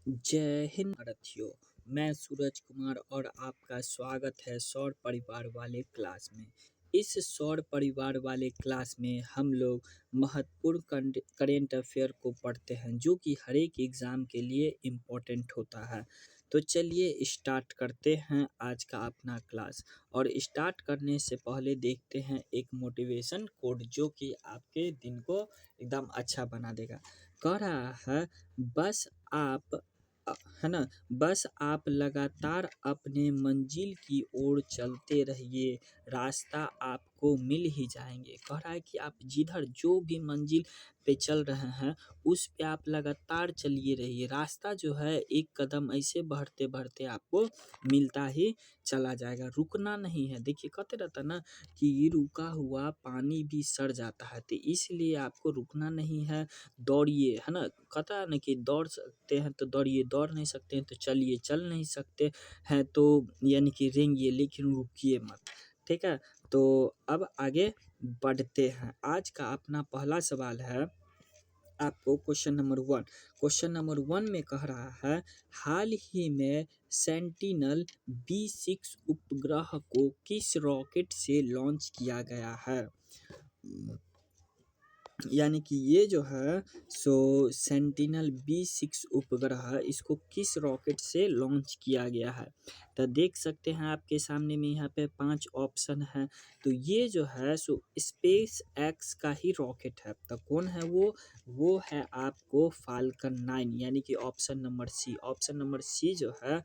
जय हिंद साथियों। मैं सूरज कुमार और आपका स्वागत है सौर परिवार वाले क्लास में। इस सौर परिवार वाले क्लास में हम लोग महत्वपूर्ण करेंट अफेयर को पढ़ते हैं जो कि हर एक एग्ज़ाम के लिए इम्पोर्टेंट होता है। तो चलिए स्टार्ट करते हैं आज का अपना क्लास। और स्टार्ट करने से पहले देखते हैं एक मोटिवेशन कोड जो कि आपके दिन को एकदम अच्छा बना देगा। कह रहा है बस आप है ना, बस आप लगातार अपने मंजिल की ओर चलते रहिए, रास्ता आपको मिल ही जाएंगे। कह रहा है कि आप जिधर जो भी मंजिल पे चल रहे हैं उस पे आप लगातार चलिए रहिए, रास्ता जो है एक कदम ऐसे बढ़ते बढ़ते आपको मिलता ही चला जाएगा, रुकना नहीं है। देखिए कहते रहता ना कि रुका हुआ पानी भी सड़ जाता है, तो इसलिए आपको रुकना नहीं है, दौड़िए, है ना। कहता है ना कि दौड़ सकते हैं तो दौड़िए, दौड़ नहीं सकते हैं तो चलिए, चल नहीं सकते हैं तो यानी कि रेंगिए लेकिन रुकिए मत। ठीक है, तो अब आगे बढ़ते हैं। आज का अपना पहला सवाल है आपको क्वेश्चन नंबर 1 में कह रहा है हाल ही में सेंटिनल-B6 उपग्रह को किस रॉकेट से लॉन्च किया गया है। यानी कि ये जो है सेंटिनल-B6 उपग्रह इसको किस रॉकेट से लॉन्च किया गया है। तो देख सकते हैं आपके सामने में यहाँ पे 5 ऑप्शन है। तो ये जो है स्पेस एक्स का ही रॉकेट है। तो कौन है वो है आपको फाल्कन 9 यानी कि option number C. Option number C जो है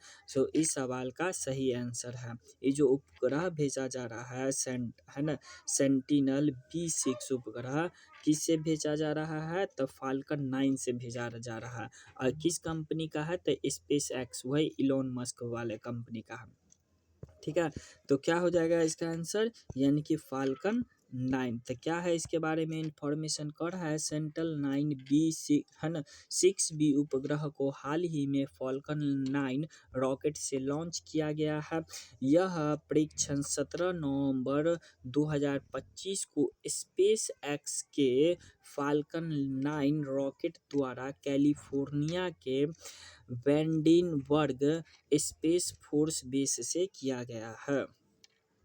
इस सवाल का सही आंसर है। ये जो उपग्रह भेजा जा रहा है है ना, सेंटिनल-B6 उपग्रह किससे भेजा जा रहा है, तो फाल्कन 9 से भेजा जा रहा है। और किस कंपनी का है, तो स्पेस एक्स, वही इलोन मस्क वाले कंपनी का है। ठीक है, तो क्या हो जाएगा इसका आंसर, यानी कि फाल्कन 9। तो क्या है इसके बारे में इंफॉर्मेशन कर रहा है, सेंटिनल-9 है ना 6B उपग्रह को हाल ही में फाल्कन 9 रॉकेट से लॉन्च किया गया है। यह परीक्षण 17 नवंबर 2025 को स्पेस एक्स के फाल्कन 9 रॉकेट द्वारा कैलिफोर्निया के वेंडिनबर्ग स्पेस फोर्स बेस से किया गया है।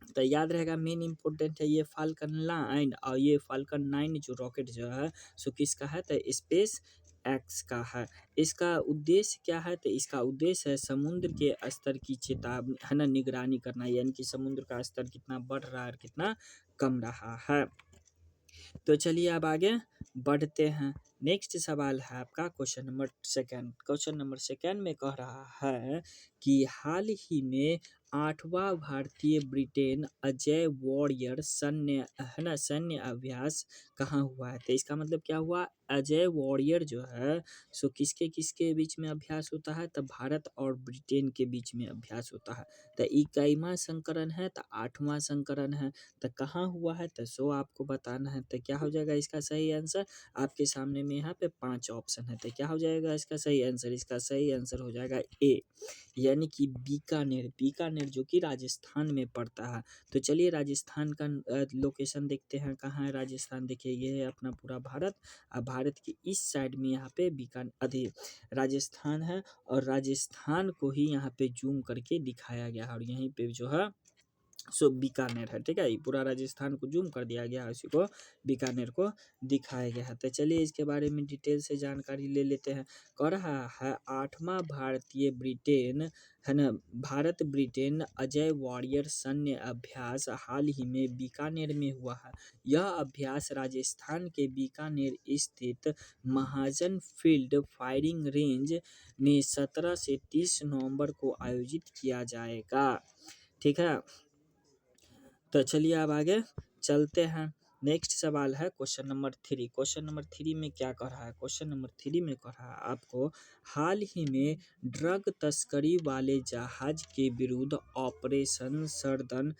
तो याद रहेगा, मेन इम्पोर्टेंट है ये फाल्कन 9, और ये फाल्कन 9 जो रॉकेट जो है किसका है, तो स्पेस एक्स का है। इसका उद्देश्य क्या है, तो इसका उद्देश्य है समुद्र के स्तर की चेतावनी, है ना, निगरानी करना, यानी कि समुद्र का स्तर कितना बढ़ रहा है और कितना कम रहा है। तो चलिए अब आगे बढ़ते हैं। नेक्स्ट सवाल है आपका क्वेश्चन नंबर सेकंड में कह रहा है कि हाल ही में 8वां भारतीय ब्रिटेन अजय वॉरियर सैन्य अभ्यास कहाँ हुआ है। तो इसका मतलब क्या हुआ, अजय वॉरियर जो है किसके किसके बीच में अभ्यास होता है, तो भारत और ब्रिटेन के बीच में अभ्यास होता है। तो 21वां संस्करण है, तो 8वां संस्करण है। तो कहाँ हुआ है, तो आपको बताना है। तो क्या हो जाएगा इसका सही आंसर, आपके सामने में यहाँ पे 5 ऑप्शन है। तो क्या हो जाएगा इसका सही आंसर, इसका सही आंसर हो जाएगा ए, यानी कि बीकानेर जो कि राजस्थान में पड़ता है। तो चलिए राजस्थान का लोकेशन देखते हैं, कहाँ है राजस्थान। देखिए ये है अपना पूरा भारत, अब भारत के इस साइड में यहाँ पे राजस्थान है, और राजस्थान को ही यहाँ पे जूम करके दिखाया गया है, और यहीं पे जो है बीकानेर है। ठीक है, ये पूरा राजस्थान को जूम कर दिया गया है, उसी को बीकानेर को दिखाया गया है। तो चलिए इसके बारे में डिटेल से जानकारी ले लेते हैं। कह रहा है 8वां भारतीय ब्रिटेन, है ना, भारत ब्रिटेन अजय वॉरियर सैन्य अभ्यास हाल ही में बीकानेर में हुआ है। यह अभ्यास राजस्थान के बीकानेर स्थित महाजन फील्ड फायरिंग रेंज में 17 से 30 नवंबर को आयोजित किया जाएगा। ठीक है, तो चलिए अब आगे चलते हैं। नेक्स्ट सवाल है क्वेश्चन नंबर 3 में क्या कह रहा है, क्वेश्चन नंबर 3 में कह रहा है आपको हाल ही में ड्रग तस्करी वाले जहाज के विरुद्ध ऑपरेशन सर्दन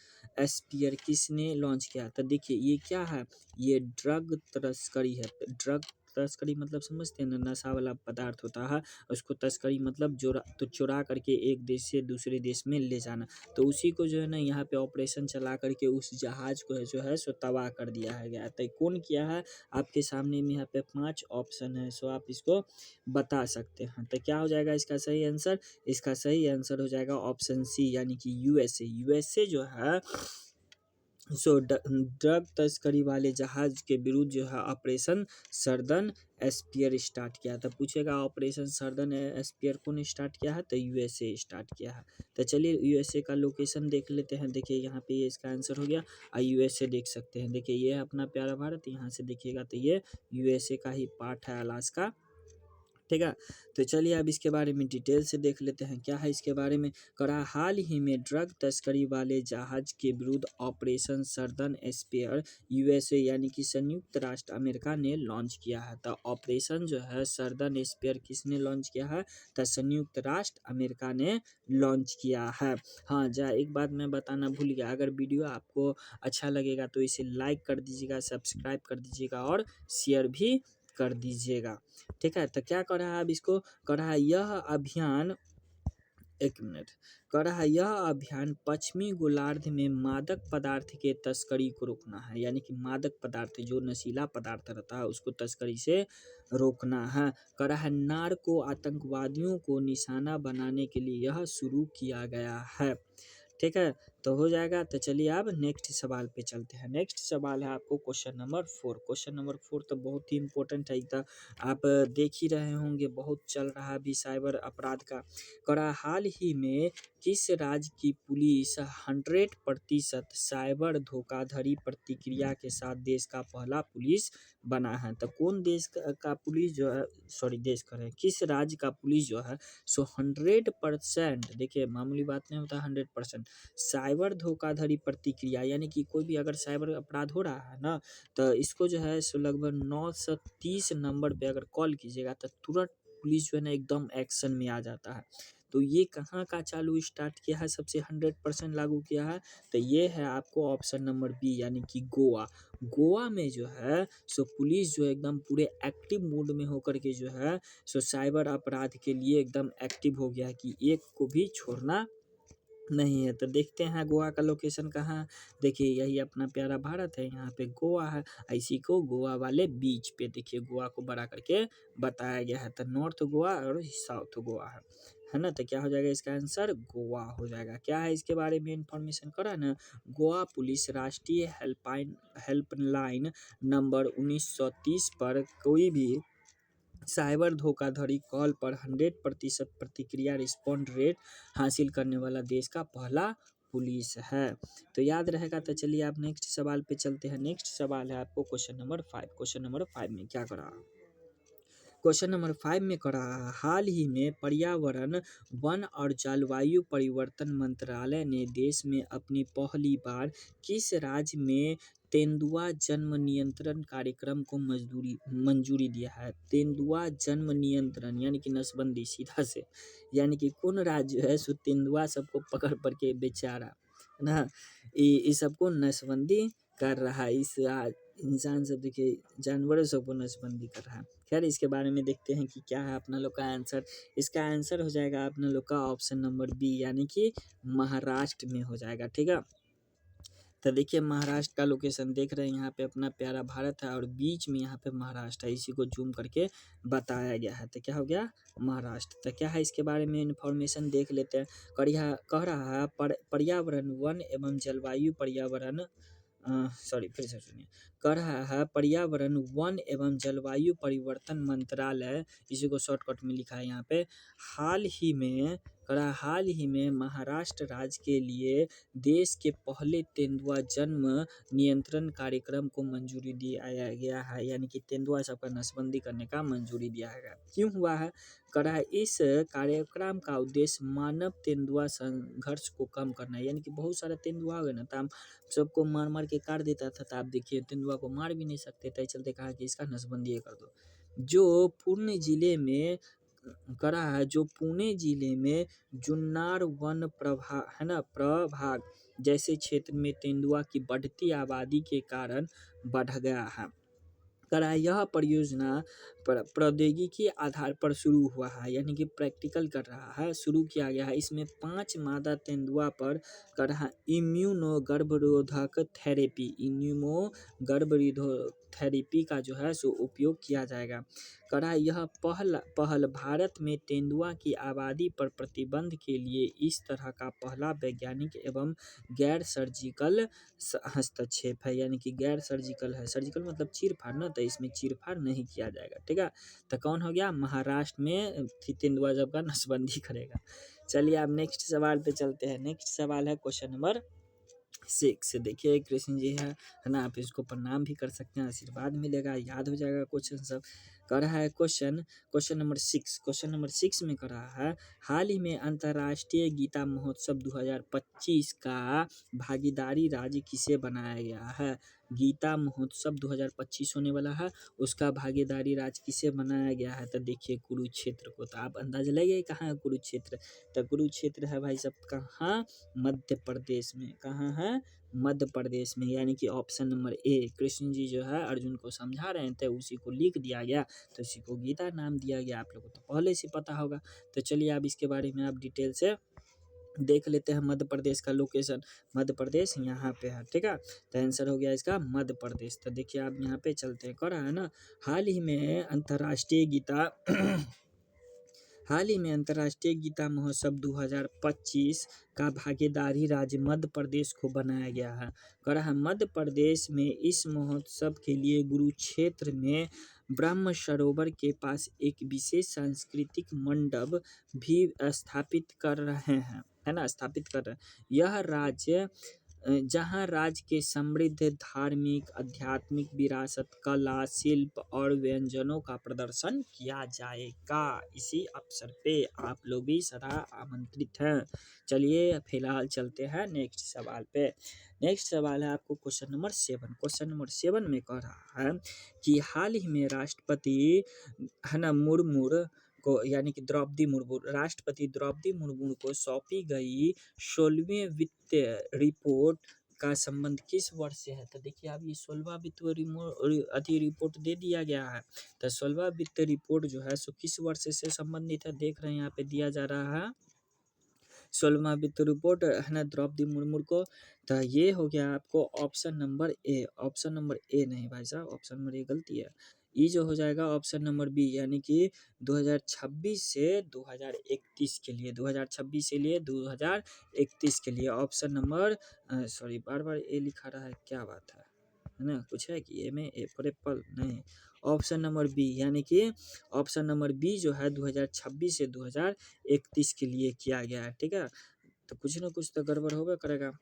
स्पीयर किसने लॉन्च किया। तो देखिए ये क्या है, ये ड्रग तस्करी है। ड्रग तस्करी मतलब समझते हैं ना, नशा वाला पदार्थ होता है, उसको तस्करी मतलब चुरा करके एक देश से दूसरे देश में ले जाना। तो उसी को जो है ना यहाँ पे ऑपरेशन चला करके उस जहाज को जो है सो तबाह कर दिया है गया। तो कौन किया है, आपके सामने में यहाँ पे 5 ऑप्शन है, सो आप इसको बता सकते हैं। तो क्या हो जाएगा इसका सही आंसर? इसका सही आंसर हो जाएगा ऑप्शन सी, यानी कि यूएसए। यूएसए जो है सो ड्रग तस्करी वाले जहाज के विरुद्ध जो है ऑपरेशन सर्दन एस्पियर स्टार्ट किया था। पूछेगा ऑपरेशन सर्दन एस्पियर कौन स्टार्ट किया है, तो यूएसए स्टार्ट किया है। तो चलिए यूएसए का लोकेशन देख लेते हैं। देखिए यहाँ पे ये इसका आंसर हो गया। यूएसए देख सकते हैं, देखिए ये है अपना प्यारा भारत, यहाँ से देखिएगा तो ये यूएसए का ही पार्ट है, अलास्का, ठीक है। तो चलिए अब इसके बारे में डिटेल से देख लेते हैं क्या है इसके बारे में। करा हाल ही में ड्रग तस्करी वाले जहाज के विरुद्ध ऑपरेशन सर्दन एस्पियर यूएसए यानी कि संयुक्त राष्ट्र अमेरिका ने लॉन्च किया है। तो ऑपरेशन जो है सर्दन एस्पियर किसने लॉन्च किया है, तो संयुक्त राष्ट्र अमेरिका ने लॉन्च किया है। हाँ एक बात मैं बताना भूल गया, अगर वीडियो आपको अच्छा लगेगा तो इसे लाइक कर दीजिएगा, सब्सक्राइब कर दीजिएगा और शेयर भी कर दीजिएगा, ठीक है। तो क्या कर रहा है अब इसको, कर रहा है यह अभियान, एक मिनट, कर रहा है यह अभियान पश्चिमी गोलार्ध में मादक पदार्थ के तस्करी को रोकना है, यानी कि मादक पदार्थ जो नशीला पदार्थ रहता है उसको तस्करी से रोकना है। कर रहा है नार्को आतंकवादियों को निशाना बनाने के लिए यह शुरू किया गया है, ठीक है। तो हो जाएगा। तो चलिए अब नेक्स्ट सवाल पे चलते हैं। नेक्स्ट सवाल है आपको क्वेश्चन नंबर 4। क्वेश्चन नंबर 4 तो बहुत ही इंपॉर्टेंट है, इतना आप देख ही रहे होंगे, बहुत चल रहा है अभी साइबर अपराध का। करा हाल ही में किस राज्य की पुलिस 100% साइबर धोखाधड़ी प्रतिक्रिया के साथ देश का पहला पुलिस बना है। तो कौन देश का पुलिस जो है, सॉरी देश का है, किस राज्य का पुलिस जो है सो 100%, देखिए मामूली बात नहीं होता 100%, साइबर धोखाधड़ी प्रतिक्रिया, यानी कि कोई भी अगर साइबर अपराध हो रहा है ना, तो इसको जो है सो लगभग 930 नंबर पे अगर कॉल कीजिएगा तो तुरंत पुलिस जो है ना एकदम एक्शन में आ जाता है। तो ये कहाँ का चालू स्टार्ट किया है, सबसे 100% लागू किया है, तो ये है आपको ऑप्शन नंबर बी, यानी कि गोवा। गोवा में जो है सो पुलिस जो है एकदम पूरे एक्टिव मोड में होकर के जो है सो साइबर अपराध के लिए एकदम एक्टिव हो गया है कि एक को भी छोड़ना नहीं है। तो देखते हैं गोवा का लोकेशन कहाँ है। देखिए यही अपना प्यारा भारत है, यहाँ पे गोवा है, इसी को गोवा वाले बीच पे देखिए गोवा को बड़ा करके बताया गया है। तो नॉर्थ गोवा और साउथ गोवा है ना। तो क्या हो जाएगा इसका आंसर, गोवा हो जाएगा। क्या है इसके बारे में इंफॉर्मेशन करा ना, गोवा पुलिस राष्ट्रीय हेल्पलाइन नंबर 1930 पर कोई भी साइबर धोखाधड़ी कॉल पर 100% प्रतिक्रिया रिस्पॉन्ड रेट हासिल करने वाला देश का पहला पुलिस है। तो याद रहेगा। तो चलिए आप नेक्स्ट सवाल पे चलते हैं। नेक्स्ट सवाल है आपको क्वेश्चन नंबर 5। क्वेश्चन नंबर 5 में क्या करा, क्वेश्चन नंबर 5 में करा हाल ही में पर्यावरण वन और जलवायु परिवर्तन मंत्रालय ने देश में अपनी पहली बार किस राज्य में तेंदुआ जन्म नियंत्रण कार्यक्रम को मंजूरी दिया है। तेंदुआ जन्म नियंत्रण यानी कि नसबंदी सीधा से, यानी कि कौन राज्य है सो तेंदुआ सबको पकड़ पकड़ के बेचारा है ना, ये सबको नसबंदी कर रहा है। इस इंसान सब देखिए जानवरों सबको नसबंदी कर रहा है। खैर इसके बारे में देखते हैं कि क्या है अपना लोग का आंसर। इसका आंसर हो जाएगा अपना लोग का ऑप्शन नंबर बी, यानी कि महाराष्ट्र में हो जाएगा, ठीक है। तो देखिए महाराष्ट्र का लोकेशन देख रहे हैं, यहाँ पे अपना प्यारा भारत है और बीच में यहाँ पे महाराष्ट्र है, इसी को जूम करके बताया गया है। तो क्या हो गया, महाराष्ट्र। तो क्या है इसके बारे में इंफॉर्मेशन देख लेते हैं। कह रहा है पर्यावरण वन एवं जलवायु पर्यावरण सॉरी फिर से सुनिए, कह रहा है पर्यावरण वन एवं जलवायु परिवर्तन मंत्रालय, इसी को शॉर्टकट में लिखा है यहाँ पे, हाल ही में महाराष्ट्र राज्य के लिए देश के पहले तेंदुआ जन्म नियंत्रण कार्यक्रम को मंजूरी दिया गया है, यानी कि तेंदुआ सबका नसबंदी करने का मंजूरी दिया गया। क्यों हुआ है, करा इस कार्यक्रम का उद्देश्य मानव तेंदुआ संघर्ष को कम करना है, यानी कि बहुत सारा तेंदुआ हो गया ना, तो हम सबको मार मार के काट देता था, तो आप देखिए तेंदुआ को मार भी नहीं सकते, तो चलते कहा कि इसका नसबंदी कर दो। जो पुणे जिले में करा है, जो पुणे जिले में जुन्नार वन प्रभाग जैसे क्षेत्र में तेंदुआ की बढ़ती आबादी के कारण बढ़ गया है। करा यह परियोजना प्रौद्योगिकी आधार पर शुरू हुआ है, यानी कि प्रैक्टिकल कर रहा है, शुरू किया गया है। इसमें 5 मादा तेंदुआ पर करा इम्यूनो गर्भरोधक थेरेपी का जो है सो उपयोग किया जाएगा। करा यह पहल भारत में तेंदुआ की आबादी पर प्रतिबंध के लिए इस तरह का पहला वैज्ञानिक एवं गैर सर्जिकल हस्तक्षेप है, यानी कि गैर सर्जिकल है, सर्जिकल मतलब चीर-फाड़ ना, तो इसमें चीर-फाड़ नहीं किया जाएगा, ठीक है। तो कौन हो गया, महाराष्ट्र में तेंदुआ जब का नसबंदी करेगा। चलिए अब नेक्स्ट सवाल पे चलते हैं। नेक्स्ट सवाल है क्वेश्चन नंबर 6। देखिए कृष्ण जी है ना, आप इसको प्रणाम भी कर सकते हैं, आशीर्वाद मिलेगा, याद हो जाएगा क्वेश्चन सब। कर रहा है क्वेश्चन नंबर 6। क्वेश्चन नंबर 6 में कर रहा है, हाल ही में अंतर्राष्ट्रीय गीता महोत्सव 2025 का भागीदारी राज्य किसे बनाया गया है। गीता महोत्सव 2025 होने वाला है, उसका भागीदारी राज्य किसे बनाया गया है। तो देखिए कुरुक्षेत्र को, तो आप अंदाजा लगाइए कहाँ है कुरुक्षेत्र। तो कुरुक्षेत्र है भाई सब कहाँ, मध्य प्रदेश में। कहाँ है, मध्य प्रदेश में, यानी कि option number A. Krishna ji जो है अर्जुन को समझा रहे थे, उसी को लिख दिया गया, तो उसी को गीता नाम दिया गया। आप लोगों को तो पहले से पता होगा। तो चलिए अब इसके बारे में आप डिटेल से देख लेते हैं। मध्य प्रदेश का लोकेशन, मध्य प्रदेश यहाँ पे है, ठीक है। तो आंसर हो गया इसका मध्य प्रदेश। तो देखिए आप यहाँ पे चलते हैं, करा है ना, हाल ही में अंतर्राष्ट्रीय गीता महोत्सव 2025 का भागीदारी राज्य मध्य प्रदेश को बनाया गया है। कह रहा है मध्य प्रदेश में इस महोत्सव के लिए कुरुक्षेत्र में ब्रह्म सरोवर के पास एक विशेष सांस्कृतिक मंडप भी स्थापित कर रहे हैं, है ना, स्थापित कर रहे हैं। यह राज्य जहाँ राज्य के समृद्ध धार्मिक आध्यात्मिक विरासत, कला, शिल्प और व्यंजनों का प्रदर्शन किया जाएगा। इसी अवसर पे आप लोग भी सदा आमंत्रित हैं। चलिए फिलहाल चलते हैं नेक्स्ट सवाल पे। नेक्स्ट सवाल है आपको क्वेश्चन नंबर 7। क्वेश्चन नंबर 7 में कह रहा है कि हाल ही में राष्ट्रपति है ना मुर्मू को, यानी कि राष्ट्रपति द्रौपदी मुर्मू को सौंपी गई 16वीं वित्त रिपोर्ट का संबंध किस वर्ष से है। तो देखिए अब ये 16वां वित्त रिपोर्ट दे दिया गया है। तो 16वां वित्त रिपोर्ट जो है सो किस वर्ष से संबंधित है, देख रहे हैं यहाँ पे दिया जा रहा है 16वां वित्त रिपोर्ट है ना द्रौपदी मुर्मू को। तो ये हो गया आपको option number A. Option number A नहीं भाई साहब, ऑप्शन नंबर ए गलती है। ये जो हो जाएगा ऑप्शन नंबर बी, यानी कि 2026 से 2031 के लिए, 2026 से लिए 2031 के लिए ऑप्शन नंबर सॉरी बार बार ए लिखा रहा है, क्या बात है ना, कुछ है कि ए में ए फॉर एप्पल नहीं, ऑप्शन नंबर बी, यानी कि ऑप्शन नंबर बी जो है 2026 से 2031 के लिए किया गया है, ठीक है। तो कुछ ना कुछ तो गड़बड़ होगा करेगा।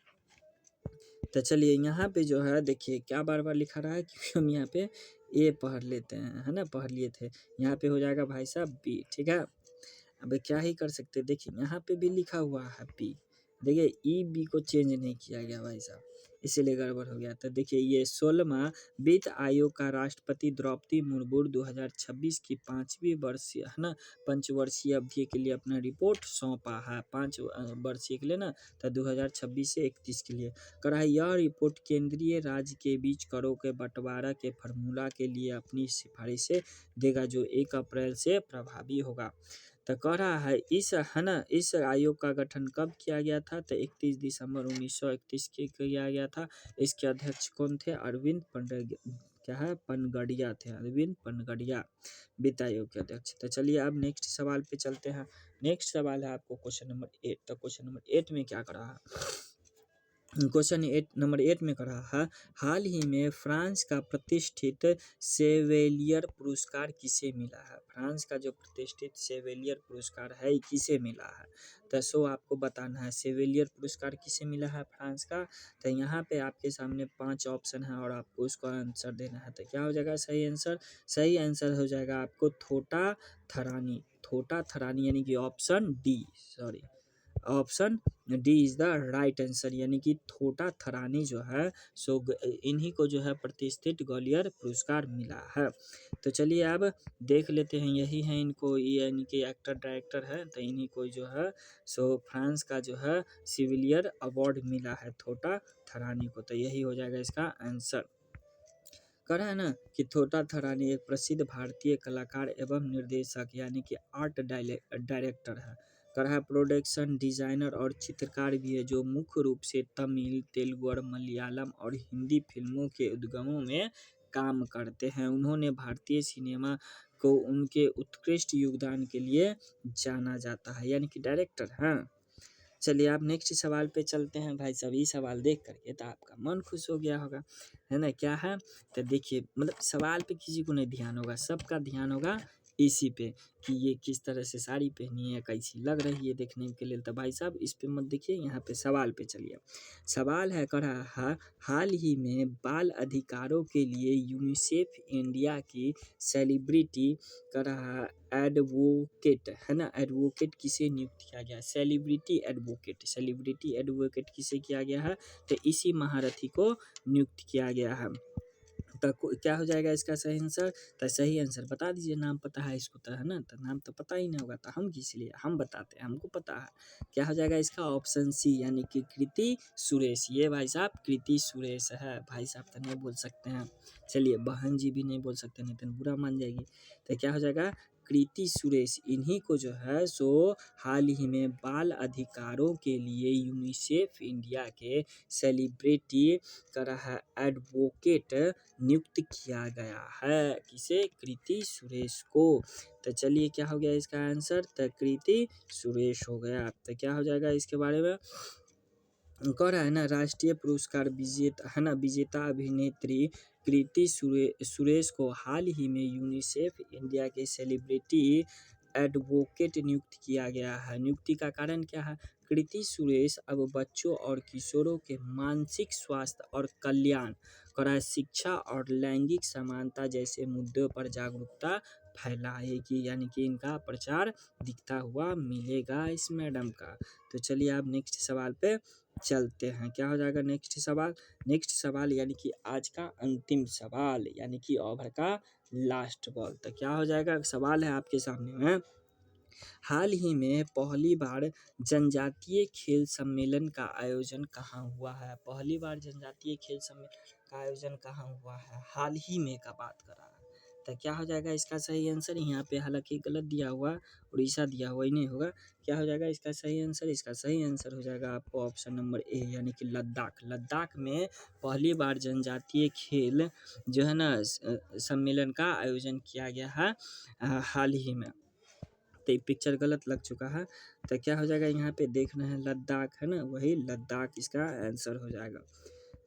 तो चलिए यहाँ पे जो है देखिए क्या बार बार लिखा रहा है, क्योंकि हम यहाँ पे ए पढ़ लेते हैं, है ना, पढ़ लिए थे। यहाँ पे हो जाएगा भाई साहब बी, ठीक है। अब क्या ही कर सकते, देखिए यहाँ पे भी लिखा हुआ है बी, देखिए ई बी को चेंज नहीं किया गया भाई साहब, इसीलिए गड़बड़ हो गया। तो देखिए ये 16वां वित्त आयोग का राष्ट्रपति द्रौपदी मुर्मू 2026 की 5वीं वर्षीय है ना पंचवर्षीय अवधि के लिए अपना रिपोर्ट सौंपा है, 5 वर्षीय के लिए ना, तो 2026 से 31 के लिए करा है। यह रिपोर्ट केंद्रीय राज्य के बीच करों के बंटवारा के फार्मूला के लिए अपनी सिफारिशें देगा, जो 1 अप्रैल से प्रभावी होगा। तो कह रहा है इस आयोग का गठन कब किया गया था, तो 31 दिसंबर 1931 के किया गया था। इसके अध्यक्ष कौन थे, अरविंद पनगड़िया थे, अरविंद पनगड़िया वित्त आयोग के अध्यक्ष। तो चलिए अब नेक्स्ट सवाल पे चलते हैं। नेक्स्ट सवाल है आपको क्वेश्चन नंबर 8। तो क्वेश्चन नंबर 8 में क्या कर रहा है, क्वेश्चन नंबर 8 में कर रहा है, हाल ही में फ्रांस का प्रतिष्ठित सेवेलियर पुरस्कार किसे मिला है। फ्रांस का जो प्रतिष्ठित सेवेलियर पुरस्कार है किसे मिला है। तो सो आपको बताना है सेवेलियर पुरस्कार किसे मिला है फ्रांस का। तो यहाँ पे आपके सामने 5 ऑप्शन है और आपको उसका आंसर देना है। तो क्या हो जाएगा सही आंसर, सही आंसर हो जाएगा आपको थोटा थरानी, यानी कि option D, sorry option D is the right answer, यानी कि थोटा थरानी जो है सो इन्हीं को जो है प्रतिष्ठित ग्वालियर पुरस्कार मिला है। तो चलिए अब देख लेते हैं, यही है इनको, यानी कि एक्टर डायरेक्टर है, तो इन्हीं को जो है सो फ्रांस का जो है सिविलियर अवार्ड मिला है थोटा थरानी को। तो यही हो जाएगा इसका आंसर। कह रहा है ना कि थोटा थरानी एक प्रसिद्ध भारतीय कलाकार एवं निर्देशक यानी कि आर्ट डायरेक्टर है। कह रहा है प्रोडक्शन डिजाइनर और चित्रकार भी है, जो मुख्य रूप से तमिल, तेलुगु और मलयालम और हिंदी फिल्मों के उद्गमों में काम करते हैं। उन्होंने भारतीय सिनेमा को उनके उत्कृष्ट योगदान के लिए जाना जाता है, यानी कि डायरेक्टर हैं। चलिए आप नेक्स्ट सवाल पे चलते हैं भाई साहब। ये सवाल देख करके तो आपका मन खुश हो गया होगा, है ना? क्या है तो देखिए, मतलब सवाल पे किसी को नहीं ध्यान होगा, सबका ध्यान होगा इसी पे कि ये किस तरह से साड़ी पहनी है, कैसी लग रही है देखने के लिए। तो भाई साहब इस पे मत देखिए, यहाँ पे सवाल पे चलिए। सवाल है, कह रहा है हाल ही में बाल अधिकारों के लिए यूनिसेफ इंडिया की सेलिब्रिटी, कह रहा है एडवोकेट, है ना? एडवोकेट किसे नियुक्त किया गया? सेलिब्रिटी एडवोकेट किसे किया गया है? तो इसी महारथी को नियुक्त किया गया है। तो क्या हो जाएगा इसका सही आंसर? तो सही आंसर बता दीजिए, नाम पता है इसको तो, है ना? तो नाम तो पता ही नहीं होगा तो हम किस लिए हम बताते हैं, हमको पता है। क्या हो जाएगा इसका? ऑप्शन सी, यानी कि कृति सुरेश। ये भाई साहब कृति सुरेश है। भाई साहब तो नहीं बोल सकते हैं, चलिए बहन जी भी नहीं बोल सकते, नहीं तो बुरा मान जाएगी। तो क्या हो जाएगा? कृति सुरेश। इन्हीं को जो है सो हाल ही में बाल अधिकारों के लिए यूनिसेफ इंडिया के सेलिब्रिटी, कर रहा है एडवोकेट, नियुक्त किया गया है। किसे? कृति सुरेश को। तो चलिए क्या हो गया इसका आंसर? तो कृति सुरेश हो गया। तो क्या हो जाएगा इसके बारे में? कह रहा है ना राष्ट्रीय पुरस्कार विजेता, है ना, विजेता अभिनेत्री कृति सुरेश को हाल ही में यूनिसेफ इंडिया के सेलिब्रिटी एडवोकेट नियुक्त किया गया है। नियुक्ति का कारण क्या है? कृति सुरेश अब बच्चों और किशोरों के मानसिक स्वास्थ्य और कल्याण, करा शिक्षा और लैंगिक समानता जैसे मुद्दों पर जागरूकता फैलाएगी, यानी कि इनका प्रचार दिखता हुआ मिलेगा इस मैडम का। तो चलिए आप नेक्स्ट सवाल पे चलते हैं। क्या हो जाएगा नेक्स्ट सवाल? नेक्स्ट सवाल यानी कि आज का अंतिम सवाल, यानी कि ओवर का लास्ट बॉल। तो क्या हो जाएगा? सवाल है आपके सामने में, हाल ही में पहली बार जनजातीय खेल सम्मेलन का आयोजन कहाँ हुआ है? पहली बार जनजातीय खेल सम्मेलन का आयोजन कहाँ हुआ है? हाल ही में का बात कर रहा है। तो क्या हो जाएगा इसका सही आंसर? यहाँ पे हालांकि गलत दिया हुआ, उड़ीसा दिया हुआ ही नहीं होगा। क्या हो जाएगा इसका सही आंसर? इसका सही आंसर हो जाएगा आपको ऑप्शन नंबर ए, यानी कि लद्दाख। लद्दाख में पहली बार जनजातीय खेल जो है ना सम्मेलन का आयोजन किया गया है हाल ही में। तो पिक्चर गलत लग चुका है। तो क्या हो जाएगा यहाँ पे देखना है लद्दाख, है ना, वही लद्दाख इसका आंसर हो जाएगा।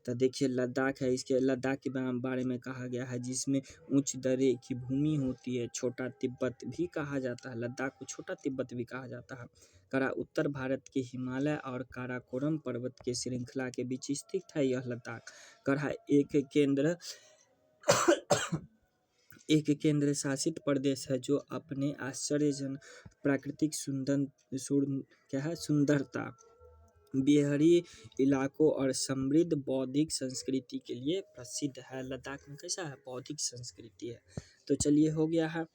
तो देखिए लद्दाख है, इसके लद्दाख के बारे में कहा गया है जिसमें उच्च दरे की भूमि होती है, छोटा तिब्बत भी कहा जाता है, लद्दाख को छोटा तिब्बत भी कहा जाता है। करा उत्तर भारत के हिमालय और काराकोरम पर्वत के श्रृंखला के बीच स्थित है यह लद्दाख। करा एक केंद्र शासित प्रदेश है जो अपने आश्चर्यजनक प्राकृतिक सुंदरता, बिहारी इलाकों और समृद्ध बौद्धिक संस्कृति के लिए प्रसिद्ध है। लद्दाख में कैसा है? बौद्धिक संस्कृति है। तो चलिए हो गया है।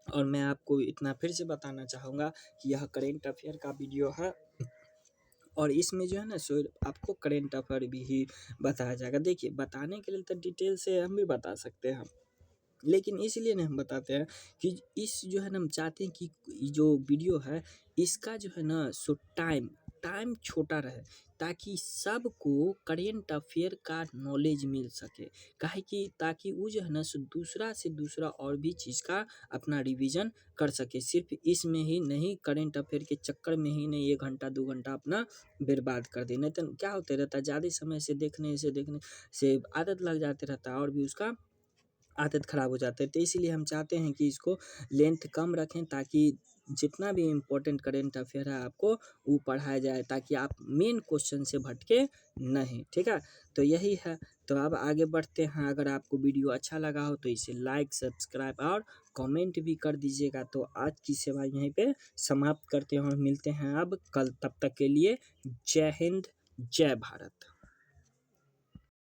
और मैं आपको इतना फिर से बताना चाहूँगा कि यह करेंट अफेयर का वीडियो है और इसमें जो है ना सो आपको करेंट अफेयर भी ही बताया जाएगा। देखिए बताने के लिए तो डिटेल से हम भी बता सकते हैं, लेकिन इसलिए नहीं हम बताते हैं कि इस जो है ना हम चाहते हैं कि जो वीडियो है इसका जो है ना सो टाइम छोटा रहे, ताकि सबको करेंट अफेयर का नॉलेज मिल सके। काहे कि ताकि वो जो है ना सो दूसरा से दूसरा और भी चीज़ का अपना रिवीजन कर सके। सिर्फ इसमें ही नहीं, करेंट अफेयर के चक्कर में ही नहीं 1 घंटा 2 घंटा अपना बर्बाद कर देना। तो क्या होते रहता है, ज़्यादा समय से देखने से आदत लग जाते रहता है और भी उसका आदत ख़राब हो जाता है। तो इसीलिए हम चाहते हैं कि इसको लेंथ कम रखें, ताकि जितना भी इम्पोर्टेंट करेंट अफेयर है आपको वो पढ़ाया जाए, ताकि आप मेन क्वेश्चन से भटके नहीं। ठीक है, तो यही है। तो अब आगे बढ़ते हैं। अगर आपको वीडियो अच्छा लगा हो तो इसे लाइक, सब्सक्राइब और कमेंट भी कर दीजिएगा। तो आज की सेवा यहीं पे समाप्त करते हैं और मिलते हैं अब कल। तब तक के लिए जय हिंद, जय भारत।